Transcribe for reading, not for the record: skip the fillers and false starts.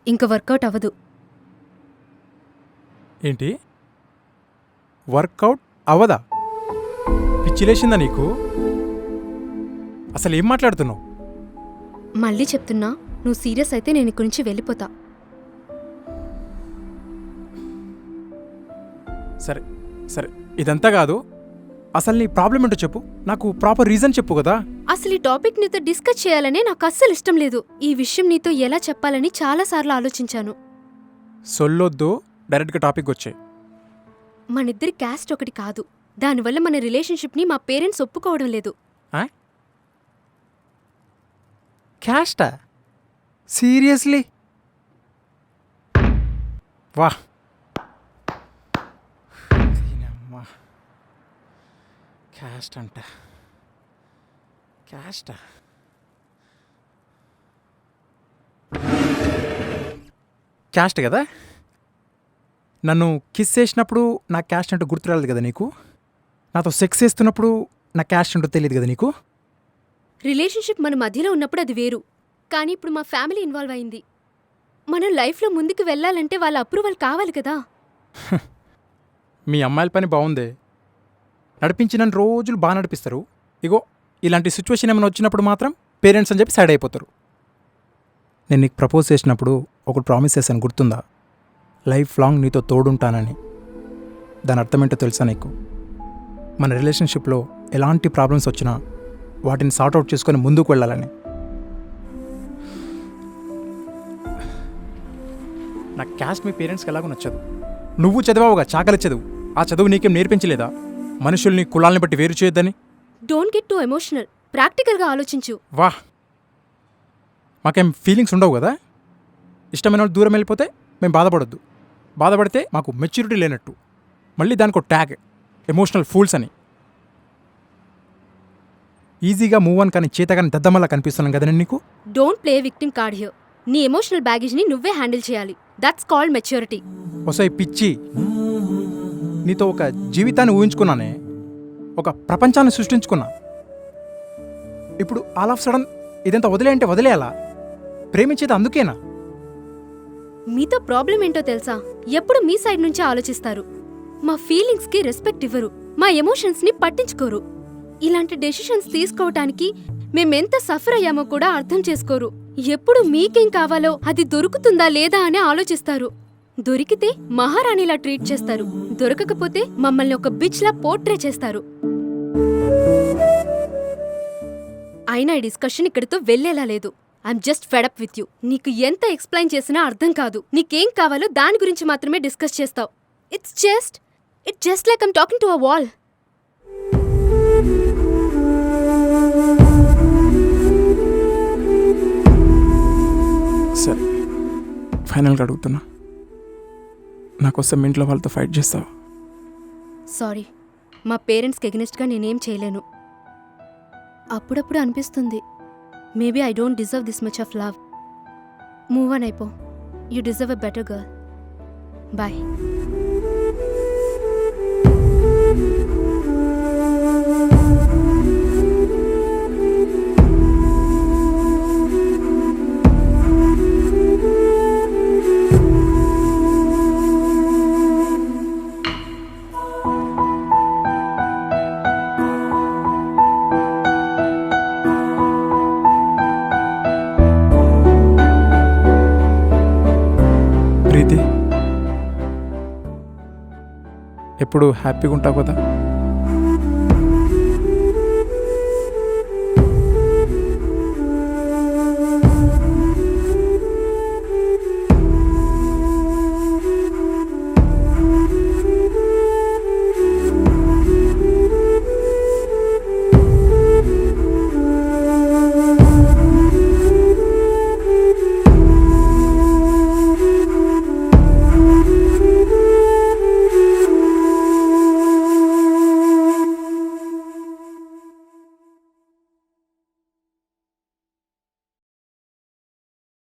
ఇంక వర్కౌట్ అవ్వదు. ఏంటి వర్కౌట్ అవ్వదా? పిచ్చిలేసిందా నీకు? అసలు ఏం మాట్లాడుతున్నావు? మళ్ళీ చెప్తున్నా, నువ్వు సీరియస్ అయితే నేను ఇక్కడి నుంచి వెళ్ళిపోతా. సరే సరే, ఇదంతా కాదు. అసలు నీ ప్రాబ్లం ఏంటో చెప్పు. నాకు ప్రాపర్ రీజన్ చెప్పు కదా. అసలు ఈ టాపిక్ నీతో డిస్కస్ చేయాలనే నాకు అస్సలు ఇష్టం లేదు. ఈ విషయం నీతో ఎలా చెప్పాలని చాలాసార్లు ఆలోచించాను. సొల్లొద్దు, డైరెక్ట్గా టాపిక్ వచ్చాయి. మనిద్దరి క్యాస్ట్ ఒకటి కాదు. దానివల్ల మన రిలేషన్షిప్ని మా పేరెంట్స్ ఒప్పుకోవడం లేదు. క్యాస్టా? సీరియస్లీ? వా, క్యాస్ట్ అంట. క్యాస్టా? క్యాస్ట్ కదా. నన్ను కిస్ చేసినప్పుడు నా క్యాస్ట్ అంటూ గుర్తు రాలేదు కదా నీకు? నాతో సెక్స్ చేస్తున్నప్పుడు నా క్యాస్ట్ అంటూ తెలియదు కదా నీకు? రిలేషన్షిప్ మన మధ్యలో ఉన్నప్పుడు అది వేరు. కానీ ఇప్పుడు మా ఫ్యామిలీ ఇన్వాల్వ్ అయింది. మనం లైఫ్లో ముందుకు వెళ్ళాలంటే వాళ్ళ అప్రూవల్ కావాలి కదా. మీ అమ్మాయిల పని బాగుందే. నడిపించి నన్ను రోజులు బాగా నడిపిస్తారు. ఇగో ఇలాంటి సిచ్యువేషన్ ఏమైనా వచ్చినప్పుడు మాత్రం పేరెంట్స్ అని చెప్పి సైడ్ అయిపోతారు. నేను నీకు ప్రపోజ్ చేసినప్పుడు ఒకటి ప్రామిస్ చేశాను, గుర్తుందా? లైఫ్ లాంగ్ నీతో తోడుంటానని. దాని అర్థమేంటో తెలుసా నీకు? మన రిలేషన్షిప్లో ఎలాంటి ప్రాబ్లమ్స్ వచ్చినా వాటిని సార్ట్అవుట్ చేసుకొని ముందుకు వెళ్ళాలని. నా క్యాస్ట్ మీ పేరెంట్స్కి ఎలాగో నచ్చదు. నువ్వు చదివావుగా చాకలి చదువు. ఆ చదువు నీకేం నేర్పించలేదా మనుషుల్ని కులాల్ని బట్టి వేరు చేయొద్దని? Don't get two emotional. ప్రాక్టికల్గా ఆలోచించు. వా, మాకేం ఫీలింగ్స్ ఉండవు కదా? ఇష్టమైన వాళ్ళు దూరం వెళ్ళిపోతే మేము బాధపడొద్దు. బాధపడితే మాకు మెచ్యూరిటీ లేనట్టు. మళ్ళీ దానికి ఒక ట్యాగ్, ఎమోషనల్ ఫూల్స్ అని. ఈజీగా మూవ్ అని కానీ చేత కానీ దద్దమ్మలా కనిపిస్తున్నాను కదా నేను నీకు? Don't play victim card here. నీ ఎమోషనల్ బ్యాగేజ్ని నువ్వే హ్యాండిల్ చేయాలి. That's called maturity. ఒకసారి పిచ్చి, నీతో ఒక జీవితాన్ని ఊహించుకున్నానే, ఒక ప్రపంచాన్ని సృష్టించుకున్నా. ఇప్పుడు ఆల్ ఆఫ్ సడన్ ఇదంతా వదిలేయంటే వదిలేయాలా? ప్రేమించేది అందుకేనా? మీతో ప్రాబ్లం ఏంటో తెలుసా? ఎప్పుడు మీ సైడ్ నుంచే ఆలోచిస్తారు. మా ఫీలింగ్స్కి రెస్పెక్ట్ ఇవ్వరు. మా ఎమోషన్స్ని పట్టించుకోరు. ఇలాంటి డెసిషన్స్ తీసుకోవటానికి మేమెంత సఫర్ అయ్యామో కూడా అర్థం చేసుకోరు. ఎప్పుడు మీకేం కావాలో అది దొరుకుతుందా లేదా అని ఆలోచిస్తారు. దొరికితే మహారాణిలా ట్రీట్ చేస్తారు. దొరకకపోతే మమ్మల్ని ఒక బిచ్లా పోర్ట్రే చేస్తారు. అయినా ఈ డిస్కషన్ ఇక్కడితో వెళ్లేలా లేదు. I'm just fed up with you. నీకు ఎంత ఎక్స్ప్లెయిన్ చేసినా అర్థం కాదు. నీకేం కావాలో దాని గురించి మాత్రమే డిస్కస్ చేస్తావు. It's just like I'm talking to a wall. సరే, ఫైనల్గా అడుగుతున్నా, నాకోసం ఇంట్లో వాళ్ళతో ఫైట్ చేస్తావా? సారీ, మా పేరెంట్స్కి ఎగనెస్ట్గా నేనేం చేయలేను. అప్పుడప్పుడు అనిపిస్తుంది, maybe I don't deserve this much of love. Move on అయిపో. You deserve a better girl. Boy. Preethi, ఎప్పుడు హ్యాపీగా ఉంటావు కదా?